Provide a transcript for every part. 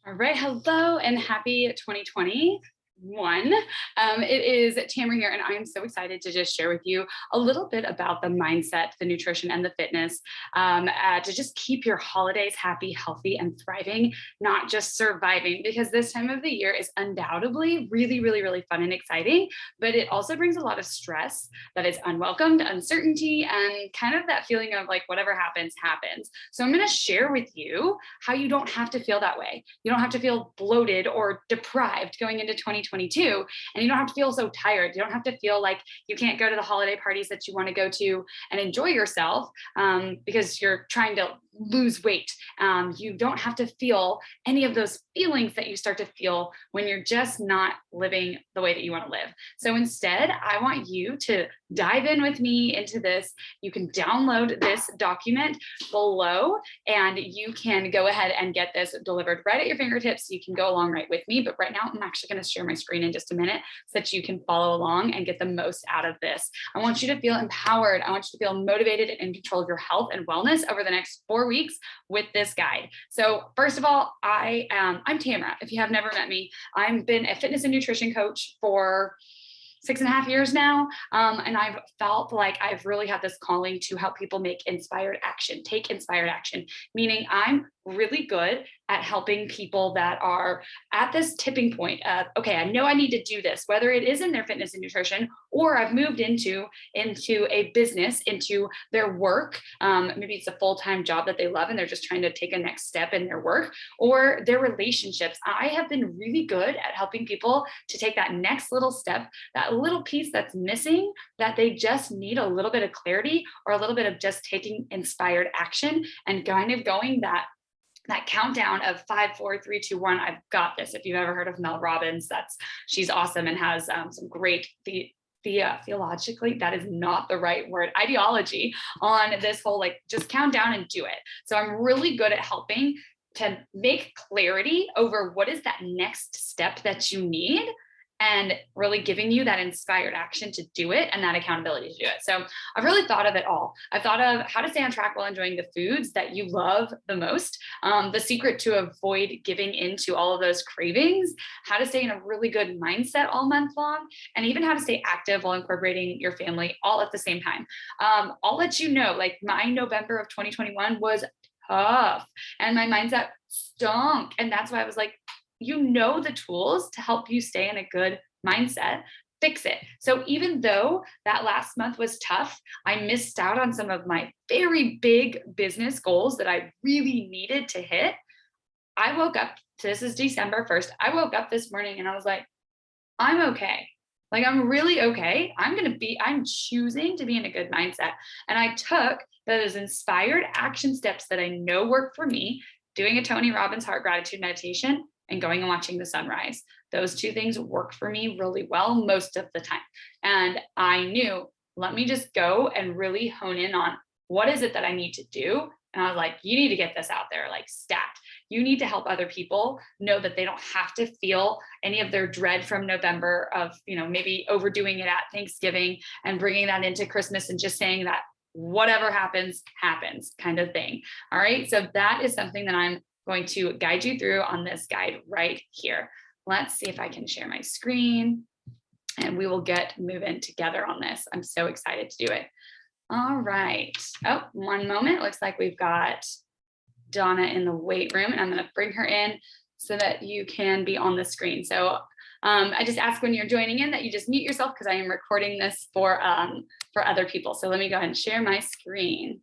All right, hello and happy 2021. It is Tamara here, and I am so excited to just share with you a little bit about the mindset, the nutrition, and the fitness to just keep your holidays happy, healthy, and thriving, not just surviving, because this time of the year is undoubtedly really, really, really fun and exciting, but it also brings a lot of stress that is unwelcomed, uncertainty, and kind of that feeling of like whatever happens, happens. So I'm going to share with you how you don't have to feel that way. You don't have to feel bloated or deprived going into 2022, and you don't have to feel so tired. You don't have to feel like you can't go to the holiday parties that you want to go to and enjoy yourself because you're trying to lose weight. You don't have to feel any of those feelings that you start to feel when you're just not living the way that you want to live. So instead, I want you to dive in with me into this. You can download this document below and you can go ahead and get this delivered right at your fingertips. You can go along right with me. But right now, I'm actually going to share my screen in just a minute so that you can follow along and get the most out of this. I want you to feel empowered. I want you to feel motivated and in control of your health and wellness over the next 4 weeks with this guide. So first of all, I'm Tamara. If you have never met me, I've been a fitness and nutrition coach for 6.5 years now. And I've felt like I've really had this calling to help people make inspired action, take inspired action, meaning I'm really good at helping people that are at this tipping point of, okay, I know I need to do this, whether it is in their fitness and nutrition, or I've moved into a business, into their work. Maybe it's a full-time job that they love and they're just trying to take a next step in their work, or their relationships. I have been really good at helping people to take that next little step, that little piece that's missing, that they just need a little bit of clarity or a little bit of just taking inspired action and kind of going that countdown of 5, 4, 3, 2, 1. I've got this. If you've ever heard of Mel Robbins, she's awesome and has some great theologically, that is not the right word, ideology on this whole, like, just count down and do it. So I'm really good at helping to make clarity over what is that next step that you need, and really giving you that inspired action to do it and that accountability to do it. So I've really thought of it all. I've thought of how to stay on track while enjoying the foods that you love the most, the secret to avoid giving into all of those cravings, how to stay in a really good mindset all month long, and even how to stay active while incorporating your family all at the same time. I'll let you know, like, my November of 2021 was tough and my mindset stunk. And that's why I was like, the tools to help you stay in a good mindset, fix it. So even though that last month was tough, I missed out on some of my very big business goals that I really needed to hit. I woke up, this is December 1st. I woke up this morning and I was like, I'm okay. Like, I'm really okay. I'm choosing to be in a good mindset. And I took those inspired action steps that I know work for me, doing a Tony Robbins heart gratitude meditation and going and watching the sunrise. Those two things work for me really well most of the time. And I knew, let me just go and really hone in on what is it that I need to do. And I was like, you need to get this out there, like, stat. You need to help other people know that they don't have to feel any of their dread from November of, maybe overdoing it at Thanksgiving and bringing that into Christmas and just saying that whatever happens, happens kind of thing. All right. So that is something that I'm going to guide you through on this guide right here. Let's see if I can share my screen and we will get moving together on this. I'm so excited to do it. All right. Oh, one moment. Looks like we've got Donna in the weight room, and I'm going to bring her in so that you can be on the screen. So I just ask when you're joining in that you just mute yourself, because I am recording this for other people. So let me go ahead and share my screen.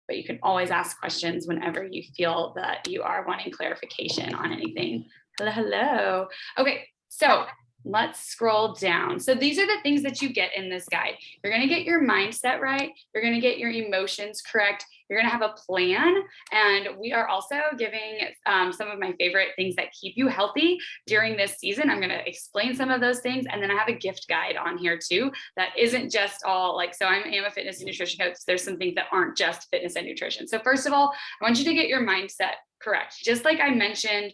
But you can always ask questions whenever you feel that you are wanting clarification on anything. Hello. Okay, so let's scroll down. So these are the things that you get in this guide. You're going to get your mindset right. You're going to get your emotions correct. You're going to have a plan. And we are also giving some of my favorite things that keep you healthy during this season. I'm going to explain some of those things. And then I have a gift guide on here too that isn't just all like, so I am a fitness and nutrition coach. There's some things that aren't just fitness and nutrition. So first of all, I want you to get your mindset Correct. Just like I mentioned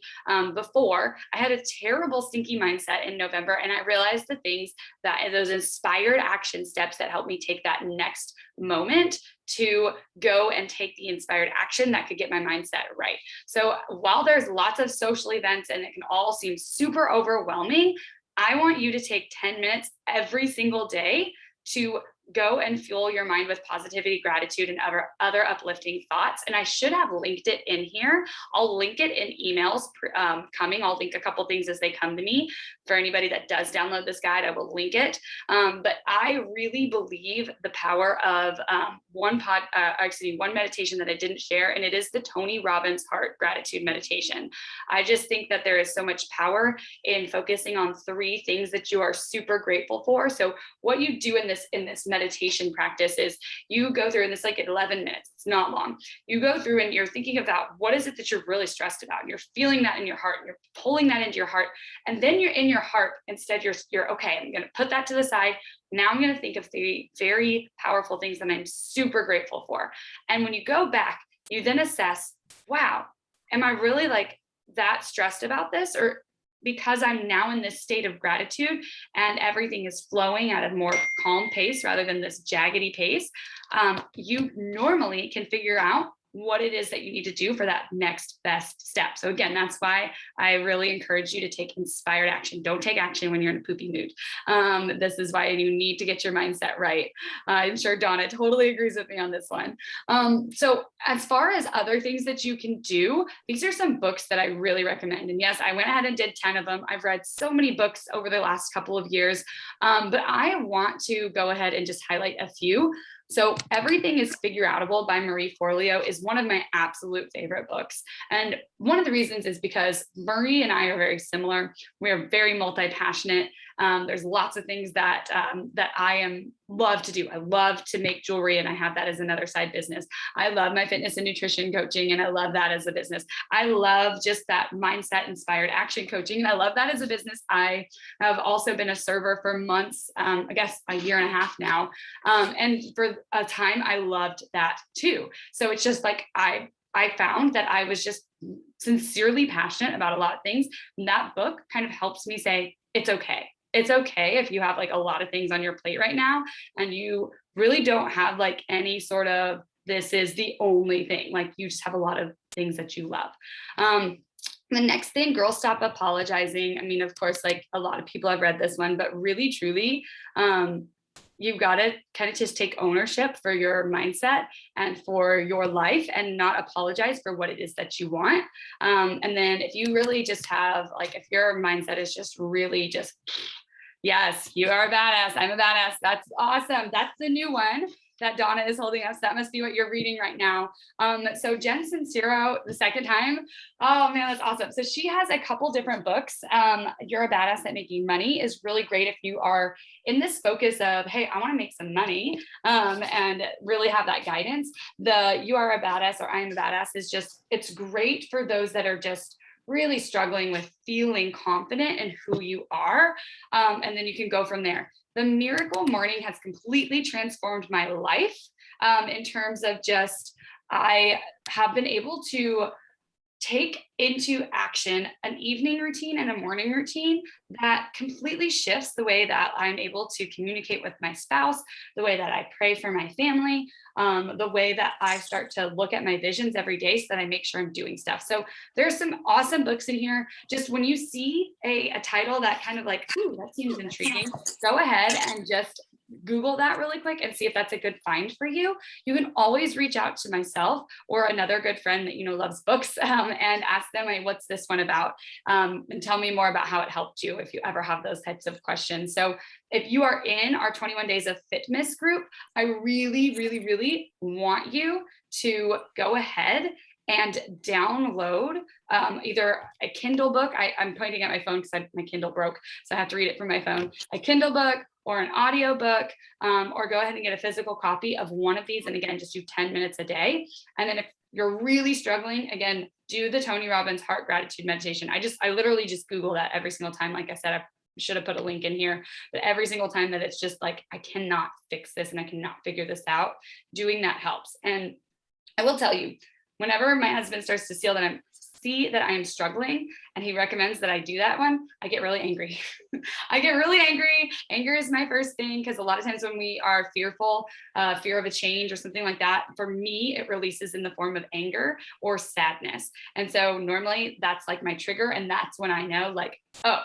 before, I had a terrible stinky mindset in November, and I realized the things that those inspired action steps that helped me take that next moment to go and take the inspired action that could get my mindset right. So while there's lots of social events and it can all seem super overwhelming, I want you to take 10 minutes every single day to go and fuel your mind with positivity, gratitude, and other uplifting thoughts. And I should have linked it in here. I'll link it in emails coming. I'll link a couple things as they come to me. For anybody that does download this guide, I will link it. But I really believe the power of one meditation that I didn't share, and it is the Tony Robbins Heart Gratitude Meditation. I just think that there is so much power in focusing on 3 things that you are super grateful for. So what you do in this meditation practice is you go through, and it's like 11 minutes, it's not long. You go through and you're thinking about what is it that you're really stressed about, and you're feeling that in your heart, and you're pulling that into your heart, and then you're in your heart. Instead, you're okay, I'm going to put that to the side. Now I'm going to think of 3 very powerful things that I'm super grateful for. And when you go back, you then assess, wow, am I really like that stressed about this? Or because I'm now in this state of gratitude and everything is flowing at a more calm pace rather than this jaggedy pace, you normally can figure out what it is that you need to do for that next best step. So again, that's why I really encourage you to take inspired action. Don't take action when you're in a poopy mood. This is why you need to get your mindset right. I'm sure Donna totally agrees with me on this one. So as far as other things that you can do, these are some books that I really recommend. And yes, I went ahead and did 10 of them. I've read so many books over the last couple of years, but I want to go ahead and just highlight a few. So Everything is Figureoutable by Marie Forleo is one of my absolute favorite books. And one of the reasons is because Marie and I are very similar. We are very multi-passionate. There's lots of things that I love to do. I love to make jewelry, and I have that as another side business. I love my fitness and nutrition coaching, and I love that as a business. I love just that mindset inspired action coaching, and I love that as a business. I have also been a server for months, I guess a year and a half now. And for a time, I loved that too. So it's just like I found that I was just sincerely passionate about a lot of things. And that book kind of helps me say, it's okay. It's okay if you have like a lot of things on your plate right now and you really don't have like any sort of, this is the only thing, like you just have a lot of things that you love. The next thing, Girl Stop Apologizing. I mean, of course, like a lot of people have read this one, but really, truly, you've got to kind of just take ownership for your mindset and for your life and not apologize for what it is that you want. And then if you really just have, like, if your mindset is just really just, yes, you are a badass, I'm a badass, that's awesome. That's the new one that Donna is holding up. So that must be what you're reading right now. So Jen Sincero, the second time, oh man, that's awesome. So she has a couple different books. You're a Badass at Making Money is really great if you are in this focus of, hey, I want to make some money and really have that guidance. The You Are a Badass or I Am a Badass is just, it's great for those that are just really struggling with feeling confident in who you are. And then you can go from there. The Miracle Morning has completely transformed my life in terms of just, I have been able to take into action an evening routine and a morning routine that completely shifts the way that I'm able to communicate with my spouse, the way that I pray for my family, the way that I start to look at my visions every day so that I make sure I'm doing stuff. So there's some awesome books in here. Just when you see a title that kind of like, ooh, that seems intriguing, go ahead and just Google that really quick and see if that's a good find for you. You can always reach out to myself or another good friend that you know loves books and ask them, like, what's this one about? And tell me more about how it helped you if you ever have those types of questions. So if you are in our 21 Days of Fitness group, I really, really, really want you to go ahead and download either a Kindle book. I'm pointing at my phone because my Kindle broke, so I have to read it from my phone. A Kindle book or an audio book, or go ahead and get a physical copy of one of these. And again, just do 10 minutes a day. And then if you're really struggling, again, do the Tony Robbins Heart Gratitude Meditation. I literally just Google that every single time. Like I said, I should have put a link in here, but every single time that it's just like, I cannot fix this and I cannot figure this out, doing that helps. And I will tell you, whenever my husband starts to see that I am struggling and he recommends that I do that one, I get really angry. I get really angry. Anger is my first thing, because a lot of times when we are fearful, fear of a change or something like that, for me, it releases in the form of anger or sadness. And so normally that's like my trigger. And that's when I know, like, oh,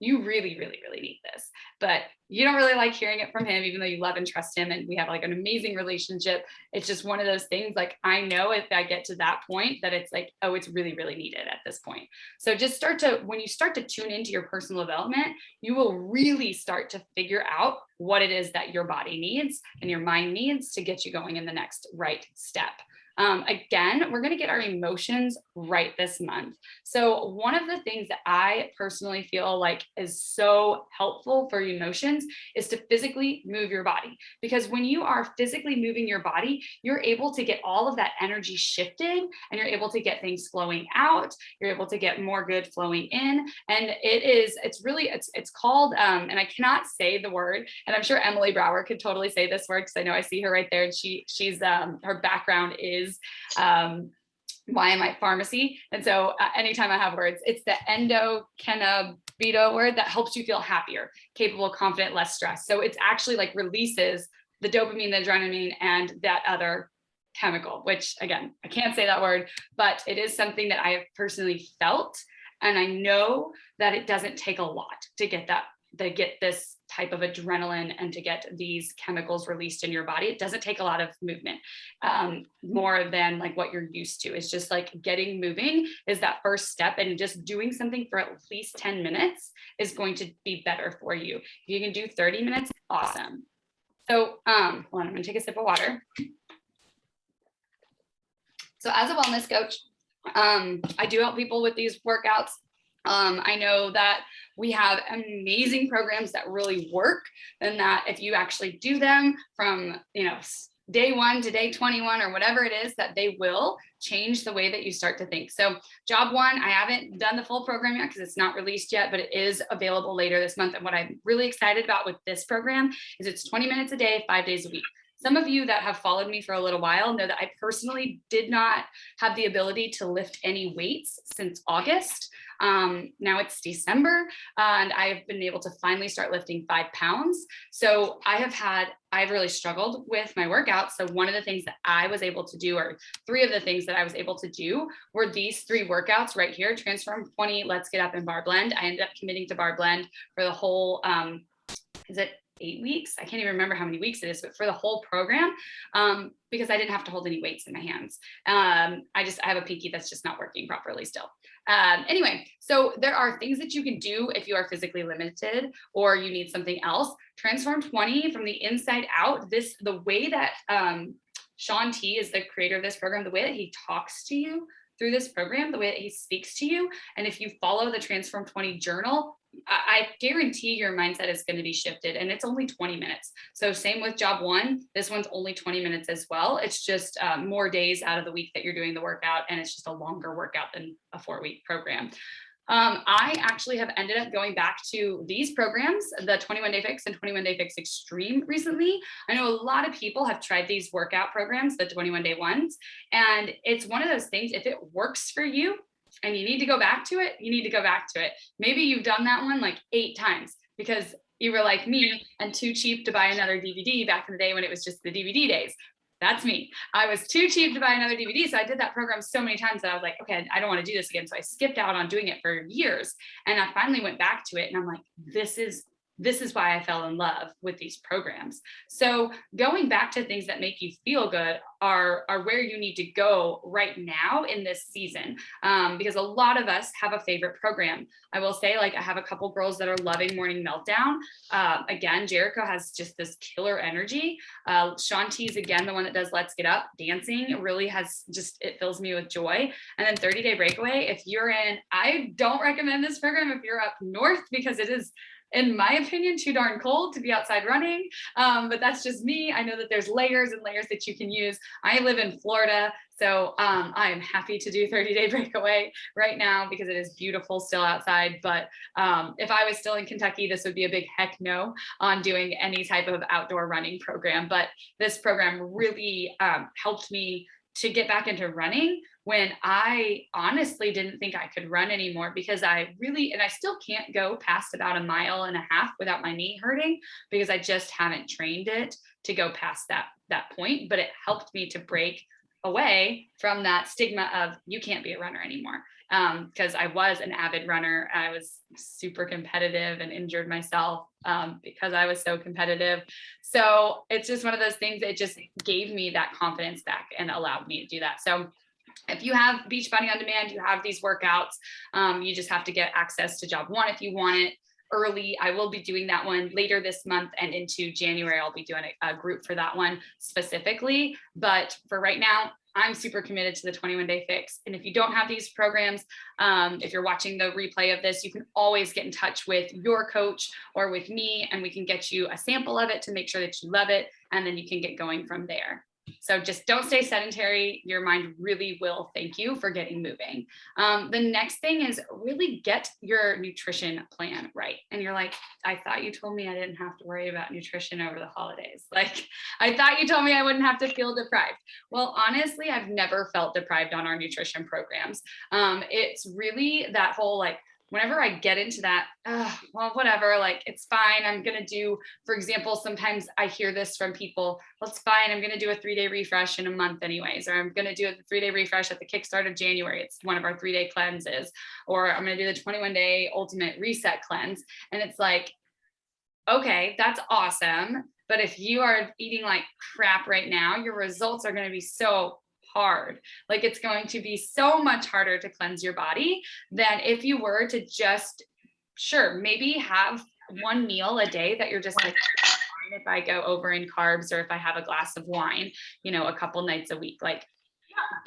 you really, really, really need this. But you don't really like hearing it from him, even though you love and trust him. And we have like an amazing relationship. It's just one of those things, like, I know if I get to that point that it's like, oh, it's really, really needed at this point. So just when you start to tune into your personal development, you will really start to figure out what it is that your body needs and your mind needs to get you going in the next right step. Again, we're going to get our emotions right this month. So one of the things that I personally feel like is so helpful for emotions is to physically move your body. Because when you are physically moving your body, you're able to get all of that energy shifted, and you're able to get things flowing out. You're able to get more good flowing in. And it's called, and I cannot say the word, and I'm sure Emily Brower could totally say this word, because I know I see her right there, and she's her background is YMI pharmacy. And so anytime I have words, it's the endocannabinoid word that helps you feel happier, capable, confident, less stressed. So it's actually like releases the dopamine, the adrenaline, and that other chemical, which again, I can't say that word, but it is something that I have personally felt. And I know that it doesn't take a lot to get this type of adrenaline and to get these chemicals released in your body. It doesn't take a lot of movement, more than like what you're used to. It's just like getting moving is that first step, and just doing something for at least 10 minutes is going to be better for you. If you can do 30 minutes, awesome. So hold on, I'm gonna take a sip of water. So as a wellness coach, I do help people with these workouts. I know that we have amazing programs that really work, and that if you actually do them from, day 1 to day 21 or whatever it is, that they will change the way that you start to think. So job 1, I haven't done the full program yet because it's not released yet, but it is available later this month. And what I'm really excited about with this program is it's 20 minutes a day, 5 days a week. Some of you that have followed me for a little while know that I personally did not have the ability to lift any weights since August. Now it's December, and I've been able to finally start lifting 5 pounds. So I've really struggled with my workouts. So one of the things that I was able to do, or 3 of the things that I was able to do, were these 3 workouts right here: Transform 20, Let's Get Up, and Bar Blend. I ended up committing to Bar Blend for the whole, is it 8 weeks? I can't even remember how many weeks it is, but for the whole program, because I didn't have to hold any weights in my hands. I have a pinky that's just not working properly still. Anyway, so there are things that you can do if you are physically limited or you need something else. Transform 20 from the inside out. The way that Shaun T is the creator of this program, the way that he talks to you through this program, the way that he speaks to you, and if you follow the Transform 20 journal, I guarantee your mindset is going to be shifted, and it's only 20 minutes. So same with job 1, this one's only 20 minutes as well. It's just more days out of the week that you're doing the workout, and it's just a longer workout than a 4-week program. I actually have ended up going back to these programs, the 21 Day Fix and 21 Day Fix Extreme, recently. I know a lot of people have tried these workout programs, the 21 day ones, and it's one of those things, if it works for you and you need to go back to it, you need to go back to it. Maybe you've done that one like 8 times because you were like me and too cheap to buy another DVD back in the day when it was just the DVD days. That's me. I was too cheap to buy another DVD. So I did that program so many times that I was like, okay, I don't want to do this again. So I skipped out on doing it for years. And I finally went back to it, and I'm like, this is why I fell in love with these programs. So going back to things that make you feel good are where you need to go right now in this season. Because a lot of us have a favorite program. I will say, like, I have a couple girls that are loving Morning Meltdown. Again, Jericho has just this killer energy. Shaun T is again the one that does Let's Get Up. Dancing really has it fills me with joy. And then 30 Day Breakaway, if you're I don't recommend this program if you're up north, because it is, in my opinion, too darn cold to be outside running. But that's just me. I know that there's layers and layers that you can use. I live in Florida, so I am happy to do 30 Day Breakaway right now because it is beautiful still outside. But if I was still in Kentucky, this would be a big heck no on doing any type of outdoor running program. But this program really helped me to get back into running when I honestly didn't think I could run anymore, because I really, and I still can't go past about 1.5 miles without my knee hurting, because I just haven't trained it to go past that point. But it helped me to break away from that stigma of you can't be a runner anymore. Because I was an avid runner. I was super competitive and injured myself because I was so competitive. So it's just one of those things that just gave me that confidence back and allowed me to do that. So if you have Beachbody On Demand, you have these workouts, you just have to get access to job one if you want it early. I will be doing that one later this month, and into January, I'll be doing a group for that one specifically. But for right now, I'm super committed to the 21-day fix. And if you don't have these programs, if you're watching the replay of this, you can always get in touch with your coach or with me, and we can get you a sample of it to make sure that you love it. And then you can get going from there. So just don't stay sedentary. Your mind really will thank you for getting moving. The next thing is really get your nutrition plan right. And you're like, I thought you told me I didn't have to worry about nutrition over the holidays. Like, I thought you told me I wouldn't have to feel deprived. Well, honestly, I've never felt deprived on our nutrition programs. It's really that whole, like, whenever I get into that, well, whatever, like, it's fine. I'm going to do, for example, sometimes I hear this from people, well, it's fine. I'm going to do a 3-day refresh in a month anyways, or I'm going to do a 3-day refresh at the kickstart of January. It's one of our 3-day cleanses, or I'm going to do the 21-day ultimate reset cleanse. And it's like, okay, that's awesome. But if you are eating like crap right now, your results are going to be so hard. Like, it's going to be so much harder to cleanse your body than if you were to just, sure, maybe have one meal a day that you're just like, if I go over in carbs, or if I have a glass of wine, a couple nights a week, like,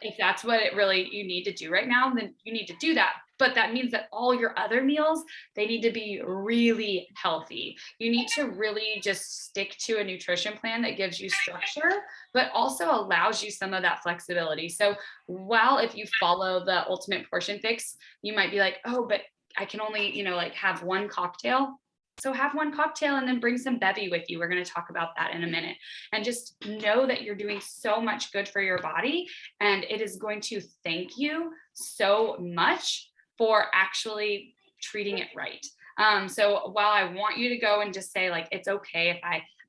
if that's what it really you need to do right now, then you need to do that. But that means that all your other meals, they need to be really healthy. You need to really just stick to a nutrition plan that gives you structure, but also allows you some of that flexibility. So while if you follow the ultimate portion fix, you might be like, oh, but I can only, like, have one cocktail. So have one cocktail and then bring some bevy with you. We're going to talk about that in a minute. And just know that you're doing so much good for your body, and it is going to thank you so much for actually treating it right. So while I want you to go and just say, like, it's okay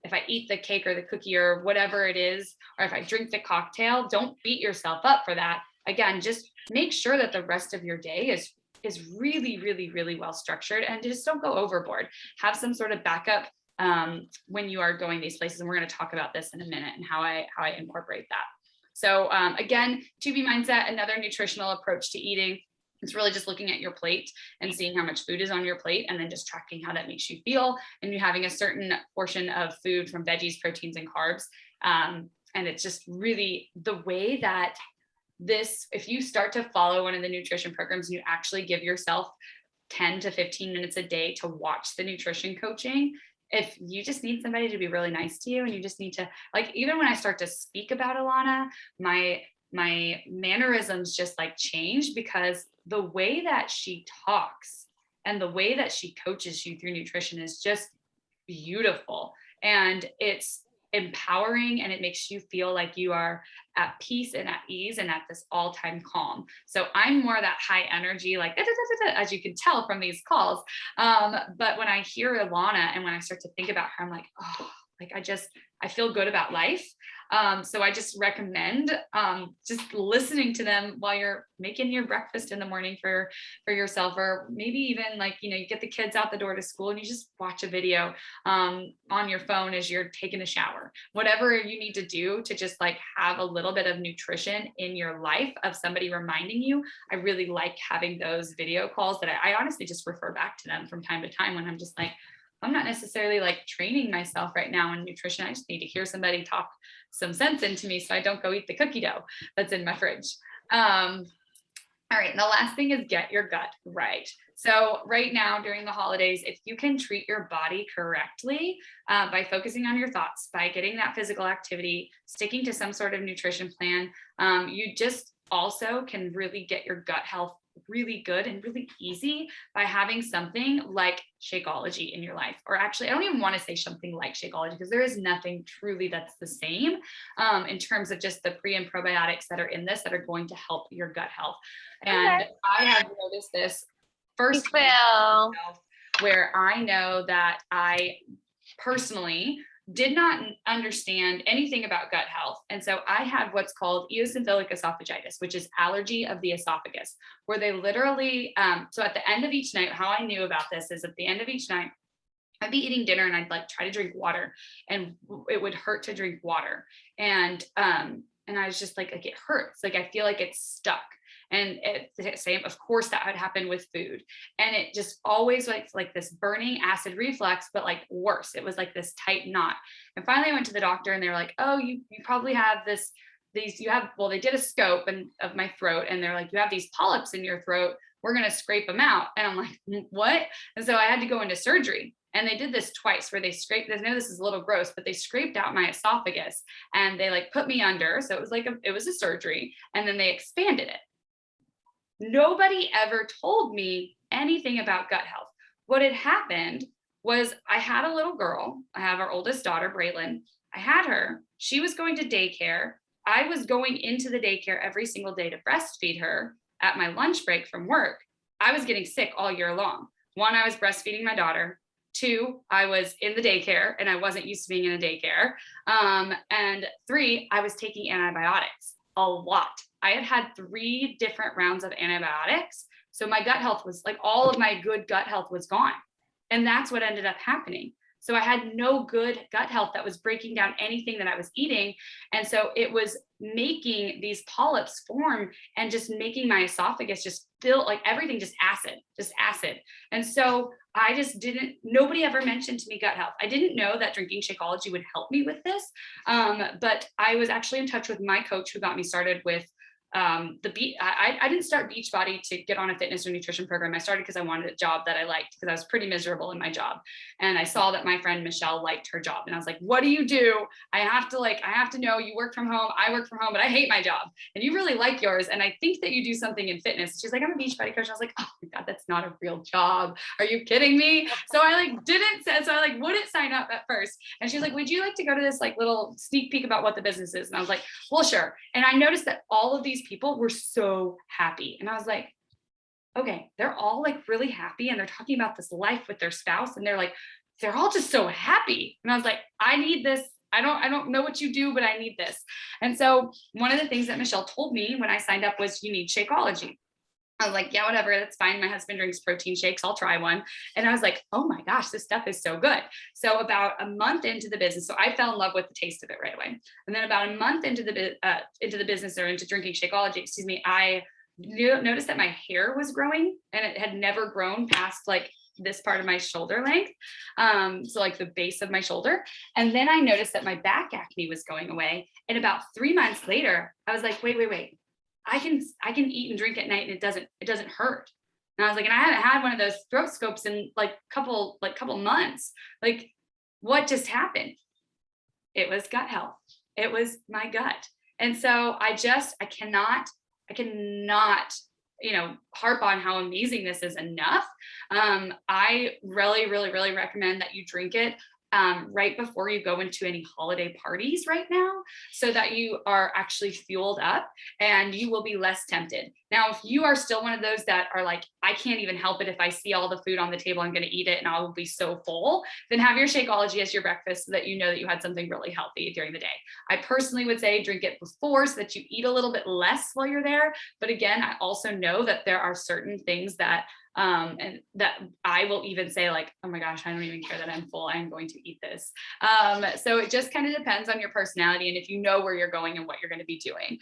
if I eat the cake or the cookie or whatever it is, or if I drink the cocktail, don't beat yourself up for that. Again, just make sure that the rest of your day is really, really, really well structured, and just don't go overboard. Have some sort of backup when you are going these places. And we're going to talk about this in a minute and how I incorporate that. So again, 2B Mindset, another nutritional approach to eating. It's really just looking at your plate and seeing how much food is on your plate, and then just tracking how that makes you feel. And you having a certain portion of food from veggies, proteins, and carbs. And it's just really the way that if you start to follow one of the nutrition programs and you actually give yourself 10 to 15 minutes a day to watch the nutrition coaching, if you just need somebody to be really nice to you, and you just need to, like, even when I start to speak about Alana, my mannerisms just like change, because the way that she talks and the way that she coaches you through nutrition is just beautiful. And it's empowering, and it makes you feel like you are at peace and at ease and at this all-time calm. So I'm more that high energy, like as you can tell from these calls. But when I hear Alana and when I start to think about her, I'm like, oh, like I feel good about life. So I just recommend just listening to them while you're making your breakfast in the morning for yourself, or maybe even like, you get the kids out the door to school and you just watch a video on your phone as you're taking a shower. Whatever you need to do to just like have a little bit of nutrition in your life of somebody reminding you. I really like having those video calls that I honestly just refer back to them from time to time when I'm just like, I'm not necessarily like training myself right now in nutrition. I just need to hear somebody talk some sense into me so I don't go eat the cookie dough that's in my fridge. All right. And the last thing is get your gut right. So right now during the holidays, if you can treat your body correctly by focusing on your thoughts, by getting that physical activity, sticking to some sort of nutrition plan, you just also can really get your gut health really good and really easy by having something like Shakeology in your life. Or actually, I don't even want to say something like Shakeology, because there is nothing truly that's the same in terms of just the pre and probiotics that are in this that are going to help your gut health. And I have noticed this first where I know that I personally did not understand anything about gut health. And so I had what's called eosinophilic esophagitis, which is allergy of the esophagus, where they literally, so at the end of each night, how I knew about this is at the end of each night, I'd be eating dinner and I'd like try to drink water, and it would hurt to drink water. And I was just like it hurts. Like, I feel like it's stuck. And it's the same, of course, that would happen with food. And it just always like this burning acid reflux, but like worse. It was like this tight knot. And finally I went to the doctor and they were like, oh, you probably have they did a scope of my throat, and they're like, you have these polyps in your throat. We're going to scrape them out. And I'm like, what? And so I had to go into surgery. And they did this twice where they scraped, I know this is a little gross, but they scraped out my esophagus and they like put me under. So it was like, it was a surgery, and then they expanded it. Nobody ever told me anything about gut health. What had happened was I had a little girl. I have our oldest daughter, Braylon. I had her. She was going to daycare. I was going into the daycare every single day to breastfeed her at my lunch break from work. I was getting sick all year long. 1, I was breastfeeding my daughter. 2, I was in the daycare and I wasn't used to being in a daycare. And 3, I was taking antibiotics a lot. I had 3 different rounds of antibiotics. So my gut health was like, all of my good gut health was gone. And that's what ended up happening. So I had no good gut health that was breaking down anything that I was eating. And so it was making these polyps form and just making my esophagus just fill, like everything, just acid. And so I just nobody ever mentioned to me gut health. I didn't know that drinking Shakeology would help me with this. But I was actually in touch with my coach who got me started with I didn't start Beachbody to get on a fitness or nutrition program. I started because I wanted a job that I liked, because I was pretty miserable in my job. And I saw that my friend Michelle liked her job. And I was like, what do you do? I have to know, you work from home. I work from home, but I hate my job. And you really like yours. And I think that you do something in fitness. She's like, I'm a Beachbody coach. I was like, oh my God, that's not a real job. Are you kidding me? So I wouldn't sign up at first. And she was like, would you like to go to this like little sneak peek about what the business is? And I was like, well, sure. And I noticed that all of these people were so happy. And I was like, okay, they're all like really happy. And they're talking about this life with their spouse. And they're all just so happy. And I was like, I need this. I don't know what you do, but I need this. And so one of the things that Michelle told me when I signed up was, you need Shakeology. I was like, yeah, whatever, that's fine. My husband drinks protein shakes. I'll try one. And I was like, oh my gosh, this stuff is so good. So about a month into the business, so I fell in love with the taste of it right away. And then about a month into the business, or into drinking Shakeology, I noticed that my hair was growing, and it had never grown past like this part of my shoulder length. So like the base of my shoulder. And then I noticed that my back acne was going away. And about 3 months later, I was like, wait. I can eat and drink at night and it doesn't hurt. And I was like, and I haven't had one of those throat scopes in couple months. Like, what just happened? It was gut health. It was my gut. And so I cannot, harp on how amazing this is enough. I really, really, really recommend that you drink it right before you go into any holiday parties right now, so that you are actually fueled up and you will be less tempted. Now, if you are still one of those that are like, I can't even help it, if I see all the food on the table, I'm going to eat it and I will be so full, then have your Shakeology as your breakfast, so that you know that you had something really healthy during the day. I personally would say drink it before, so that you eat a little bit less while you're there. But again, I also know that there are certain things that and that I will even say like, oh my gosh, I don't even care that I'm full, I'm going to eat this. So it just kind of depends on your personality, and if you know where you're going and what you're going to be doing.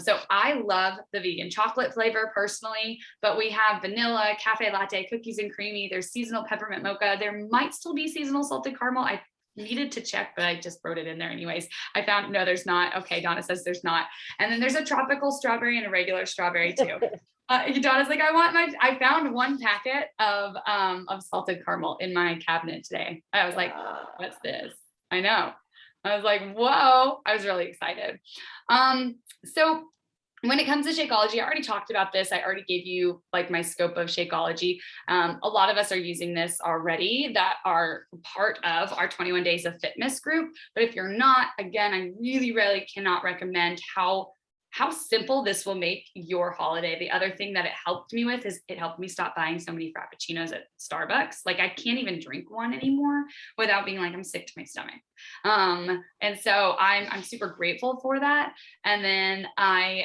So I love the vegan chocolate flavor personally, but we have vanilla, cafe latte, cookies and creamy. There's seasonal peppermint mocha. There might still be seasonal salted caramel. I needed to check, but I just wrote it in there anyways. I found, no, there's not. Okay, Donna says there's not. And then there's a tropical strawberry and a regular strawberry too. Donna's like, I found one packet of salted caramel in my cabinet today. I was like, what's this? I know. I was like, whoa, I was really excited. So When it comes to Shakeology, I already talked about this. I already gave you like my scope of Shakeology. A lot of us are using this already that are part of our 21 days of fitness group. But if you're not, again, I really cannot recommend how simple this will make your holiday. The other thing that it helped me with is it helped me stop buying so many frappuccinos at Starbucks. Like I can't even drink one anymore without being like, I'm sick to my stomach. And so I'm super grateful for that. And then I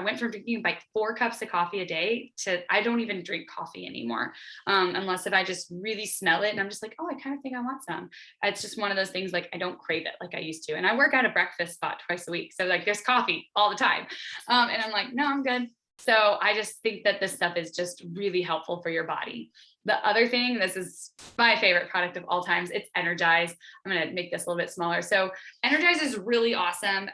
went from drinking like 4 cups of coffee a day to I don't even drink coffee anymore, unless if I just really smell it and I'm just like, oh, I kind of think I want some. It's just one of those things like I don't crave it like I used to. And I work at a breakfast spot twice a week, so like there's coffee all the time, and I'm like, no, I'm good. So I just think that this stuff is just really helpful for your body. The other thing, this is my favorite product of all times, it's Energize. I'm going to make this a little bit smaller. So Energize is really awesome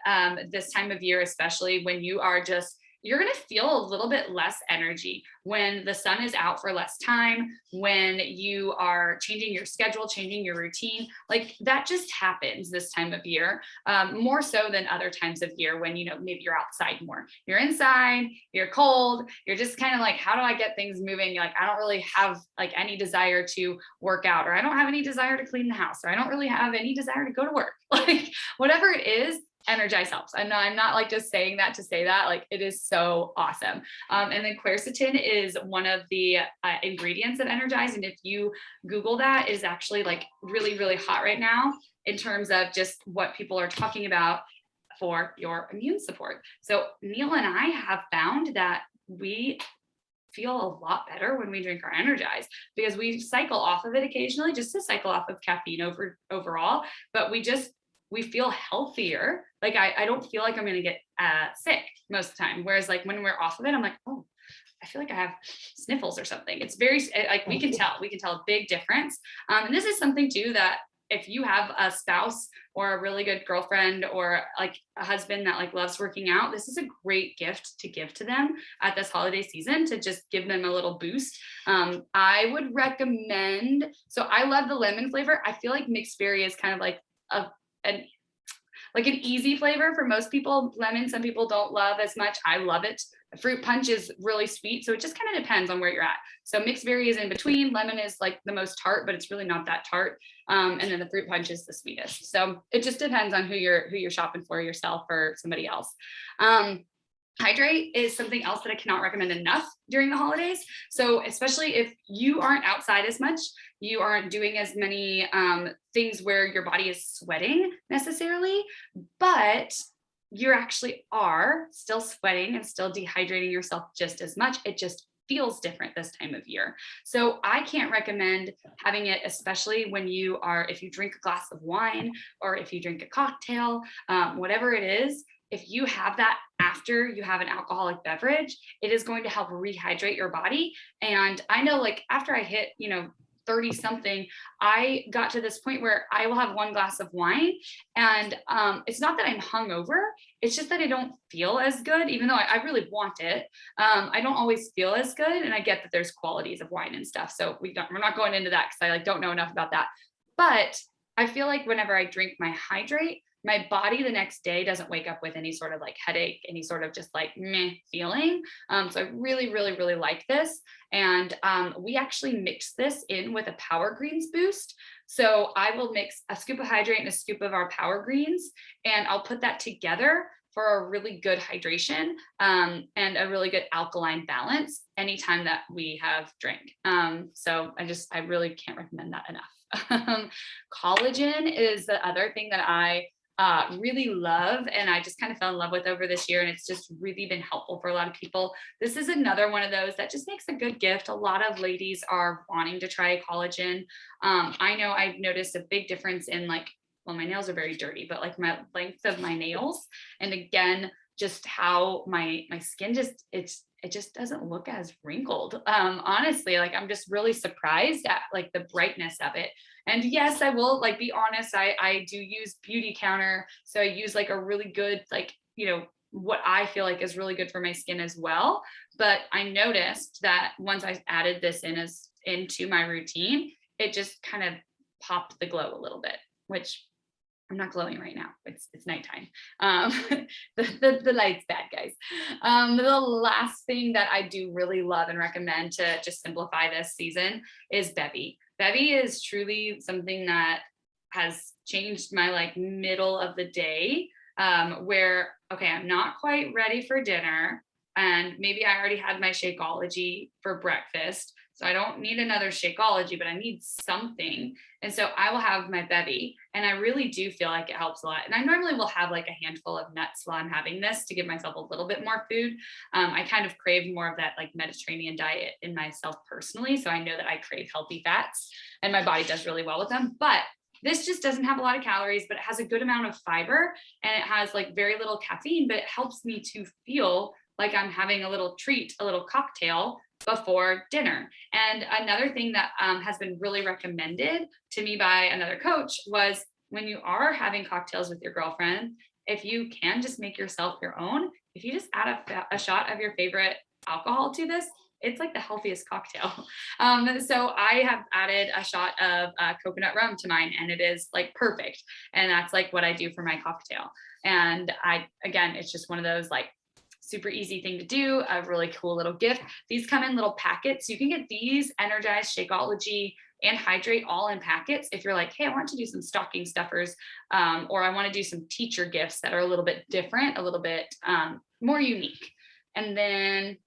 this time of year, especially when you're going to feel a little bit less energy when the sun is out for less time, when you are changing your schedule, changing your routine. Like that just happens this time of year, more so than other times of year when, maybe you're outside more. You're inside, you're cold, you're just kind of like, how do I get things moving? Like, I don't really have like any desire to work out, or I don't have any desire to clean the house, or I don't really have any desire to go to work. Like whatever it is, Energize helps. And I'm not like just saying that to say that, like it is so awesome. And then quercetin is one of the ingredients of Energize. And if you Google that, it is actually like really hot right now in terms of just what people are talking about for your immune support. So Neil and I have found that we feel a lot better when we drink our Energize because we cycle off of it occasionally just to cycle off of caffeine overall, but we feel healthier. Like I don't feel like I'm going to get sick most of the time. Whereas like when we're off of it, I'm like, oh, I feel like I have sniffles or something. It's very like we can tell a big difference. And this is something too that if you have a spouse or a really good girlfriend or like a husband that like loves working out, this is a great gift to give to them at this holiday season to just give them a little boost. I would recommend, so I love the lemon flavor. I feel like mixed berry is kind of like an easy flavor for most people. Lemon, some people don't love as much. I love it. Fruit punch is really sweet. So it just kind of depends on where you're at. So mixed berry is in between. Lemon is like the most tart, but it's really not that tart. And then the fruit punch is the sweetest. So it just depends on who you're shopping for, yourself or somebody else. Hydrate is something else that I cannot recommend enough during the holidays. So especially if you aren't outside as much, you aren't doing as many things where your body is sweating necessarily, but you actually are still sweating and still dehydrating yourself just as much. It just feels different this time of year. So I can't recommend having it, especially if you drink a glass of wine or if you drink a cocktail, whatever it is. If you have that after you have an alcoholic beverage, it is going to help rehydrate your body. And I know like after I hit, 30 something, I got to this point where I will have 1 glass of wine. And it's not that I'm hungover. It's just that I don't feel as good, even though I really want it. I don't always feel as good. And I get that there's qualities of wine and stuff. So we're not going into that because I like don't know enough about that. But I feel like whenever I drink my Hydrate, my body the next day doesn't wake up with any sort of like headache, any sort of just like meh feeling. So I really like this. And we actually mix this in with a Power Greens boost. So I will mix a scoop of Hydrate and a scoop of our Power Greens, and I'll put that together for a really good hydration and a really good alkaline balance anytime that we have drink. So I really can't recommend that enough. Collagen is the other thing that I really love and I just kind of fell in love with over this year, and it's just really been helpful for a lot of people. This is another one of those that just makes a good gift. A lot of ladies are wanting to try collagen. I know I've noticed a big difference in my nails are very dirty, but like my length of my nails, and again, just how my skin it just doesn't look as wrinkled. Honestly, like I'm just really surprised at like the brightness of it. And yes, I will like be honest, I do use Beauty Counter. So I use like a really good, what I feel like is really good for my skin as well. But I noticed that once I added this into my routine, it just kind of popped the glow a little bit, which I'm not glowing right now. It's nighttime. The light's bad, guys. The last thing that I do really love and recommend to just simplify this season is Bevy. Bevy is truly something that has changed my like middle of the day, where, okay, I'm not quite ready for dinner, and maybe I already had my Shakeology for breakfast. So I don't need another Shakeology, but I need something. And so I will have my Bevy, and I really do feel like it helps a lot. And I normally will have like a handful of nuts while I'm having this to give myself a little bit more food. I kind of crave more of that like Mediterranean diet in myself personally. So I know that I crave healthy fats, and my body does really well with them. But this just doesn't have a lot of calories, but it has a good amount of fiber, and it has like very little caffeine, but it helps me to feel like I'm having a little treat, a little cocktail before dinner. And another thing that has been really recommended to me by another coach was, when you are having cocktails with your girlfriend, if you can just make yourself your own, if you just add a shot of your favorite alcohol to this, it's like the healthiest cocktail. So I have added a shot of coconut rum to mine, and it is like perfect. And that's like what I do for my cocktail. And again, it's just one of those like super easy thing to do, a really cool little gift. These come in little packets. You can get these, Energize, Shakeology, and Hydrate all in packets. If you're like, hey, I want to do some stocking stuffers, or I want to do some teacher gifts that are a little bit different, a little bit more unique. And then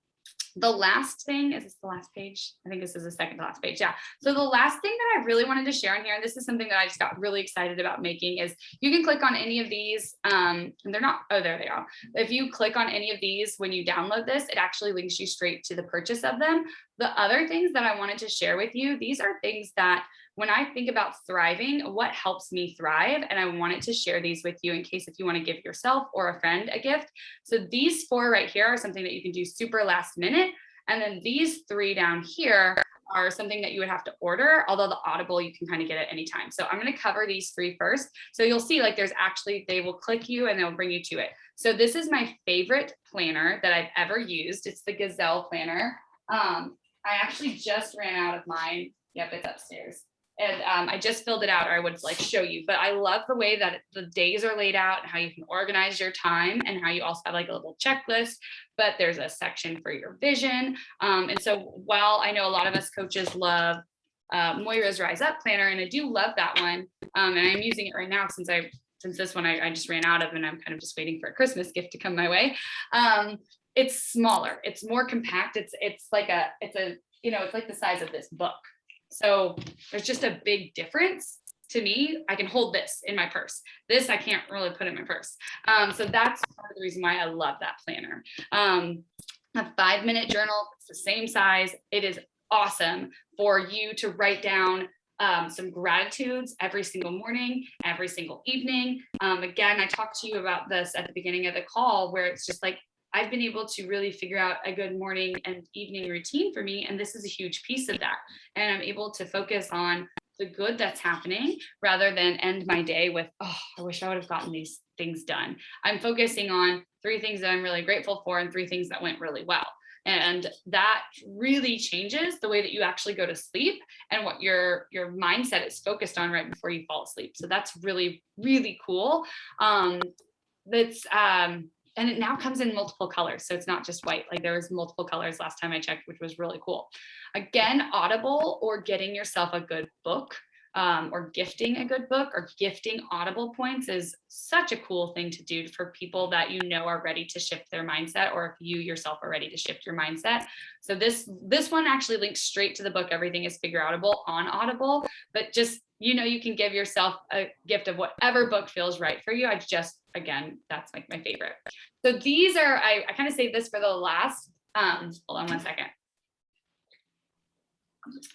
the last thing, is this the last page? I think this is the second to last page. Yeah. So the last thing that I really wanted to share on here, and this is something that I just got really excited about making, is you can click on any of these. And they're not, oh, there they are. If you click on any of these, when you download this, it actually links you straight to the purchase of them. The other things that I wanted to share with you, these are things that when I think about thriving, what helps me thrive? And I wanted to share these with you in case if you want to give yourself or a friend a gift. So these 4 right here are something that you can do super last minute. And then these 3 down here are something that you would have to order, although the Audible you can kind of get at any time. So I'm going to cover these 3 first. So you'll see like there's actually, they will click you and they'll bring you to it. So this is my favorite planner that I've ever used. It's the Gazelle Planner. I actually just ran out of mine. Yep, it's upstairs. And I just filled it out, or I would like show you, but I love the way that the days are laid out and how you can organize your time, and how you also have like a little checklist, but there's a section for your vision. And so while I know a lot of us coaches love Moira's Rise Up Planner, and I do love that one, and I'm using it right now since this one I just ran out of, and I'm kind of just waiting for a Christmas gift to come my way. It's smaller, it's more compact. It's like it's like the size of this book. So there's just a big difference to me. I can hold this in my purse. This I can't really put in my purse. So that's part of the reason why I love that planner. A 5-minute journal, it's the same size. It is awesome for you to write down some gratitudes every single morning, every single evening. Again, I talked to you about this at the beginning of the call, where it's just like, I've been able to really figure out a good morning and evening routine for me. And this is a huge piece of that. And I'm able to focus on the good that's happening rather than end my day with, oh, I wish I would have gotten these things done. I'm focusing on 3 things that I'm really grateful for and 3 things that went really well. And that really changes the way that you actually go to sleep and what your mindset is focused on right before you fall asleep. So that's really, really cool. And it now comes in multiple colors. So it's not just white. Like there was multiple colors last time I checked, which was really cool. Again, Audible or getting yourself a good book, or gifting a good book, or gifting Audible points is such a cool thing to do for people that you know are ready to shift their mindset, or if you yourself are ready to shift your mindset. So this one actually links straight to the book, Everything is Figureoutable, on Audible, but just, you can give yourself a gift of whatever book feels right for you. Again, that's like my favorite. So these are, I kind of saved this for the last, hold on one second.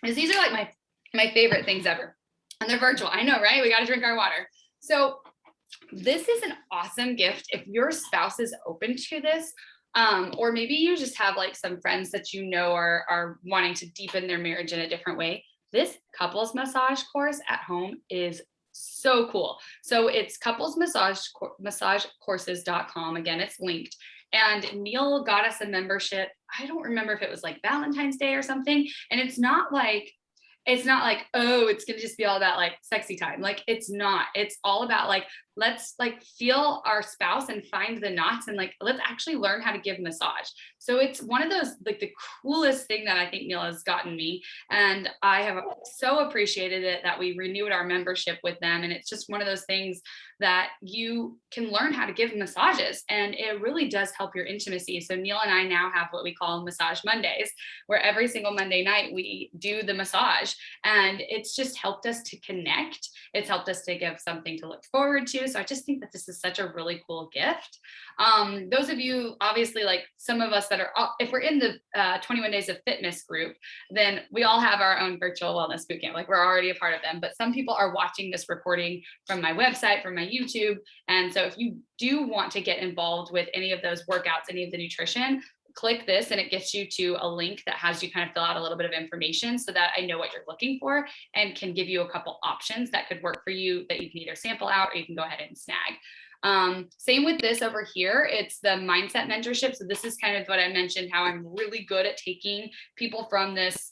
Because these are like my favorite things ever. And they're virtual. I know, right? We got to drink our water. So this is an awesome gift if your spouse is open to this. Or maybe you just have like some friends that you know are wanting to deepen their marriage in a different way. This couples massage course at home is so cool. So it's couplesmassagecourses.com. Again, it's linked. And Neil got us a membership. I don't remember if it was like Valentine's Day or something. And it's not like, it's not like, oh, it's going to just be all about like sexy time. Like it's not, it's all about like, let's like feel our spouse and find the knots and like, let's actually learn how to give massage. So it's one of those, like the coolest thing that I think Neil has gotten me. And I have so appreciated it that we renewed our membership with them. And it's just one of those things that you can learn how to give massages, and it really does help your intimacy. So Neil and I now have what we call Massage Mondays, where every single Monday night we do the massage, and it's just helped us to connect. It's helped us to give something to look forward to. So I just think that this is such a really cool gift. Those of you, obviously, like some of us that are, if we're in the 21 Days of Fitness group, then we all have our own virtual wellness bootcamp. Like we're already a part of them, but some people are watching this recording from my website, from my YouTube. And so if you do want to get involved with any of those workouts, any of the nutrition, click this and it gets you to a link that has you kind of fill out a little bit of information so that I know what you're looking for and can give you a couple options that could work for you that you can either sample out or you can go ahead and snag. Same with this over here. It's the Mindset Mentorship. So this is kind of what I mentioned, how I'm really good at taking people from this.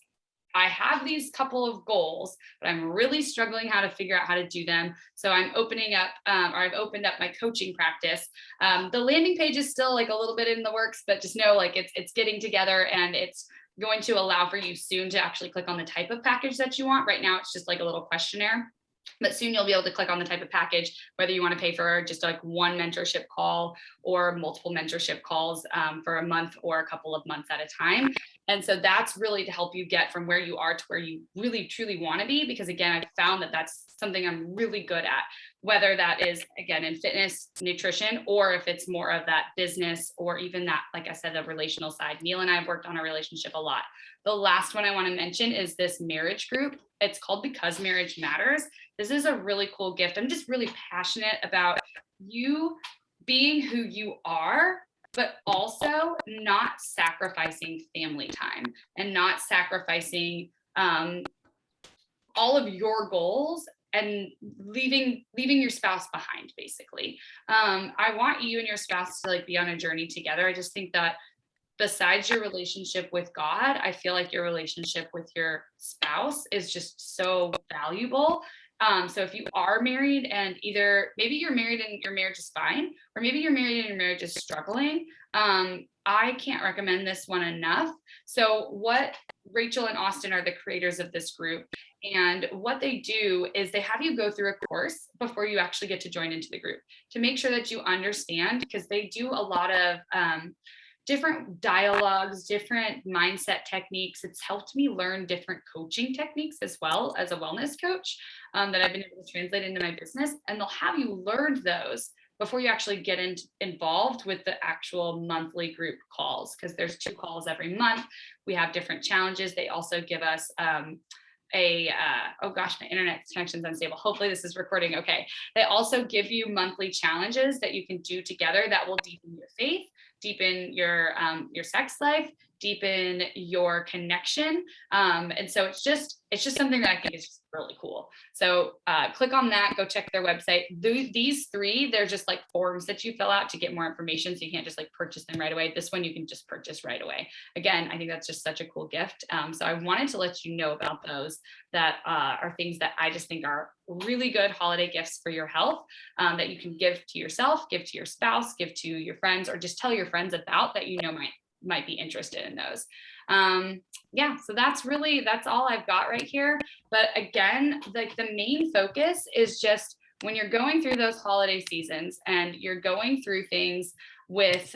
I have these couple of goals, but I'm really struggling how to figure out how to do them. So I'm opening up, or I've opened up my coaching practice. The landing page is still like a little bit in the works, but just know like it's getting together, and it's going to allow for you soon to actually click on the type of package that you want. Right now, it's just like a little questionnaire. But soon you'll be able to click on the type of package, whether you want to pay for just like one mentorship call or multiple mentorship calls for a month or a couple of months at a time. And so that's really to help you get from where you are to where you really truly want to be. Because again, I've found that that's something I'm really good at, whether that is again in fitness, nutrition, or if it's more of that business or even that, like I said, the relational side. Neil and I have worked on our relationship a lot. The last one I want to mention is this marriage group. It's called Because Marriage Matters. This is a really cool gift. I'm just really passionate about you being who you are, but also not sacrificing family time and not sacrificing all of your goals and leaving your spouse behind, basically. I want you and your spouse to like be on a journey together. I just think that besides your relationship with God, I feel like your relationship with your spouse is just so valuable. So if you are married and either maybe you're married and your marriage is fine, or maybe you're married and your marriage is struggling, I can't recommend this one enough. So what Rachel and Austin are the creators of this group. And what they do is they have you go through a course before you actually get to join into the group to make sure that you understand, because they do a lot of different dialogues, different mindset techniques. It's helped me learn different coaching techniques as well as a wellness coach that I've been able to translate into my business. And they'll have you learn those before you actually get involved with the actual monthly group calls, because there's 2 calls every month. We have different challenges. They also give us oh gosh, my internet connection's unstable. Hopefully this is recording okay. They also give you monthly challenges that you can do together that will deepen your faith, deepen your sex life, deepen your connection. And so it's just something that I think is just really cool. So click on that, go check their website. These 3, they're just like forms that you fill out to get more information. So you can't just like purchase them right away. This one you can just purchase right away. Again, I think that's just such a cool gift. So I wanted to let you know about those that are things that I just think are really good holiday gifts for your health, that you can give to yourself, give to your spouse, give to your friends, or just tell your friends about that you know might be interested in those. Yeah, so that's all I've got right here. But again, like the main focus is just when you're going through those holiday seasons and you're going through things with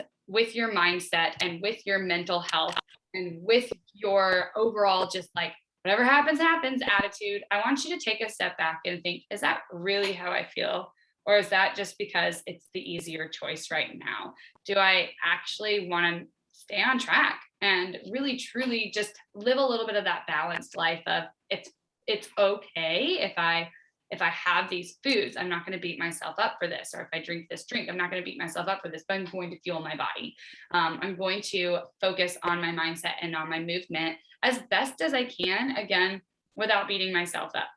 your mindset and with your mental health and with your overall just like whatever happens attitude, I want you to take a step back and think, is that really how I feel? Or is that just because it's the easier choice right now? Do I actually want to stay on track and really truly just live a little bit of that balanced life of it's okay if I have these foods, I'm not going to beat myself up for this. Or if I drink this drink, I'm not going to beat myself up for this, but I'm going to fuel my body. I'm going to focus on my mindset and on my movement as best as I can, again, without beating myself up.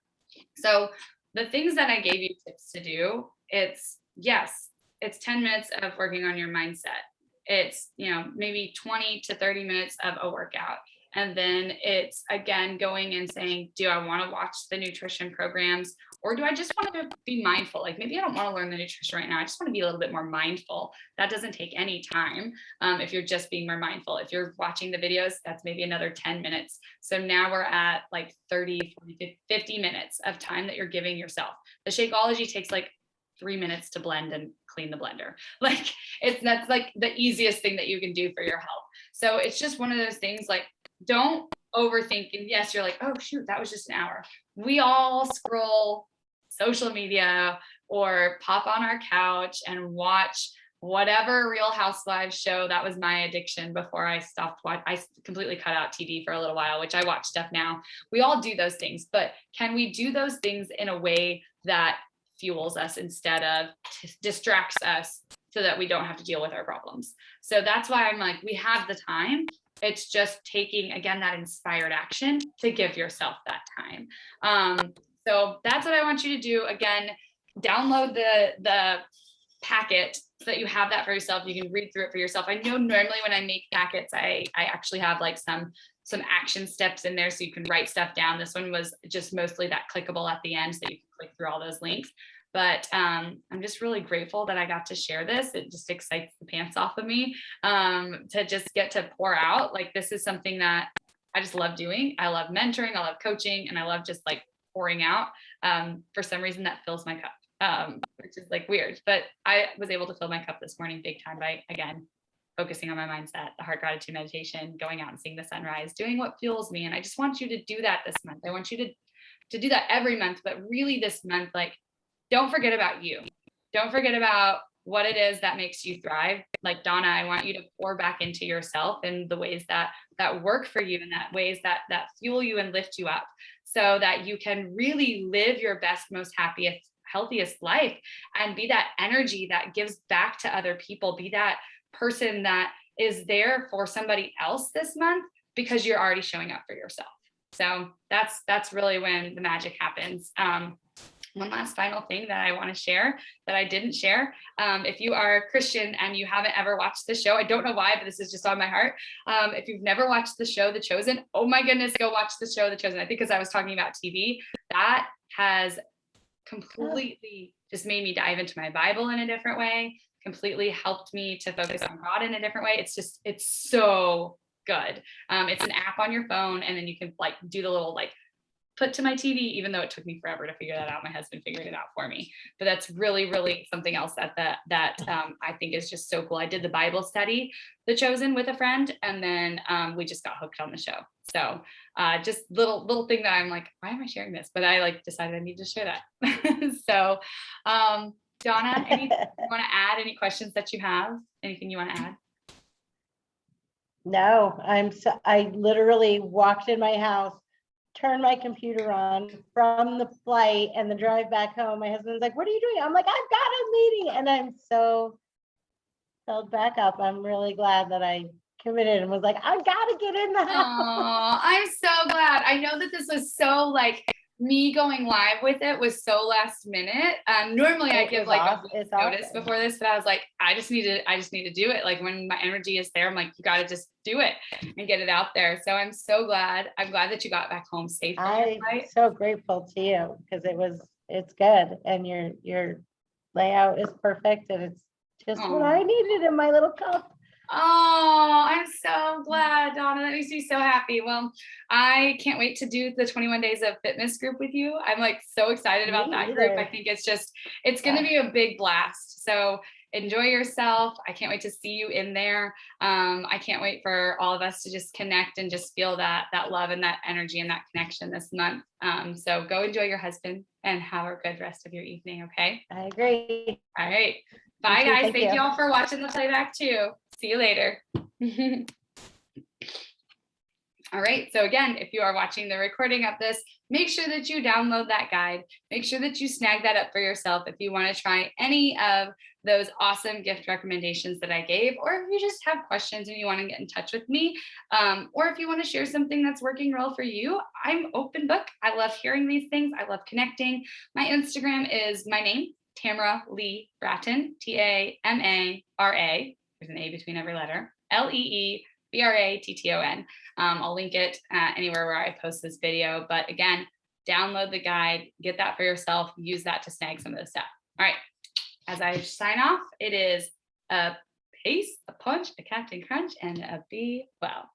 So the things that I gave you tips to do, it's 10 minutes of working on your mindset. It's, maybe 20 to 30 minutes of a workout. And then it's again going and saying, do I want to watch the nutrition programs, or do I just want to be mindful? Like maybe I don't want to learn the nutrition right now. I just want to be a little bit more mindful. That doesn't take any time. If you're just being more mindful, if you're watching the videos, that's maybe another 10 minutes. So now we're at like 30, 40, 50 minutes of time that you're giving yourself. The Shakeology takes like 3 minutes to blend and clean the blender. Like that's like the easiest thing that you can do for your health. So it's just one of those things, like, don't overthink. And yes, you're like, oh shoot, that was just an hour. We all scroll social media or pop on our couch and watch whatever Real Housewives show. That was my addiction before I stopped watching. I completely cut out TV for a little while, which I watch stuff now. We all do those things, but can we do those things in a way that fuels us instead of distracts us so that we don't have to deal with our problems? So that's why I'm like, we have the time. It's just taking, again, that inspired action to give yourself that time. So that's what I want you to do. Again, download the packet so that you have that for yourself. You can read through it for yourself. I know normally when I make packets, I actually have like some action steps in there so you can write stuff down. This one was just mostly that clickable at the end so you can click through all those links. But I'm just really grateful that I got to share this. It just excites the pants off of me to just get to pour out. Like, this is something that I just love doing. I love mentoring, I love coaching, and I love just like pouring out. For some reason that fills my cup, which is like weird, but I was able to fill my cup this morning big time by, again, focusing on my mindset, the heart gratitude meditation, going out and seeing the sunrise, doing what fuels me. And I just want you to do that this month. I want you to do that every month, but really this month, like, don't forget about you. Don't forget about what it is that makes you thrive. Like Donna, I want you to pour back into yourself in the ways that work for you, and that ways that fuel you and lift you up, so that you can really live your best, most happiest, healthiest life, and be that energy that gives back to other people. Be that person that is there for somebody else this month because you're already showing up for yourself. So that's really when the magic happens. One last final thing that I want to share that I didn't share. If you are a Christian and you haven't ever watched the show, I don't know why, but this is just on my heart. If you've never watched the show, The Chosen, oh my goodness, go watch the show, The Chosen. I think because I was talking about TV, that has completely just made me dive into my Bible in a different way, completely helped me to focus on God in a different way. It's so good. It's an app on your phone, and then you can like do the little like put to my TV, even though it took me forever to figure that out. My husband figured it out for me. But that's really, really something else that I think is just so cool. I did the Bible study, The Chosen, with a friend, and then we just got hooked on the show. So just little thing that I'm like, why am I sharing this? But I like decided I need to share that. So Donna, anything you want to add? Any questions that you have? Anything you want to add? No, I literally walked in my house, turned my computer on from the flight and the drive back home. My husband's like, what are you doing? I'm like, I've got a meeting. And I'm so filled back up. I'm really glad that I committed and was like, I've got to get in the house. Oh, I'm so glad. I know that this was so like me going live with it was so last minute. Normally I give like a week's notice before this, but I was like, I just need to do it. Like when my energy is there, I'm like, you got to just do it and get it out there. So I'm so glad. I'm glad that you got back home safely. I'm so grateful to you because it's good. And your layout is perfect. And it's just what I needed in my little cup. Oh, I'm so glad, Donna. That makes me so happy. Well, I can't wait to do the 21 days of fitness group with you. I'm like so excited about that group. I think it's going to be a big blast. So enjoy yourself. I can't wait to see you in there. I can't wait for all of us to just connect and just feel that love and that energy and that connection this month. So go enjoy your husband and have a good rest of your evening. Okay. I agree. All right. Bye guys. Thank you all for watching the playback too. See you later. All right. So again, if you are watching the recording of this, make sure that you download that guide. Make sure that you snag that up for yourself if you want to try any of those awesome gift recommendations that I gave, or if you just have questions and you want to get in touch with me, or if you want to share something that's working well for you, I'm open book. I love hearing these things. I love connecting. My Instagram is my name, Tamara Lee Bratton, Tamara. There's an A between every letter, Bratton. I'll link it anywhere where I post this video. But again, download the guide, get that for yourself, use that to snag some of the stuff. All right, as I sign off, it is a pace, a punch, a Captain Crunch, and a be well.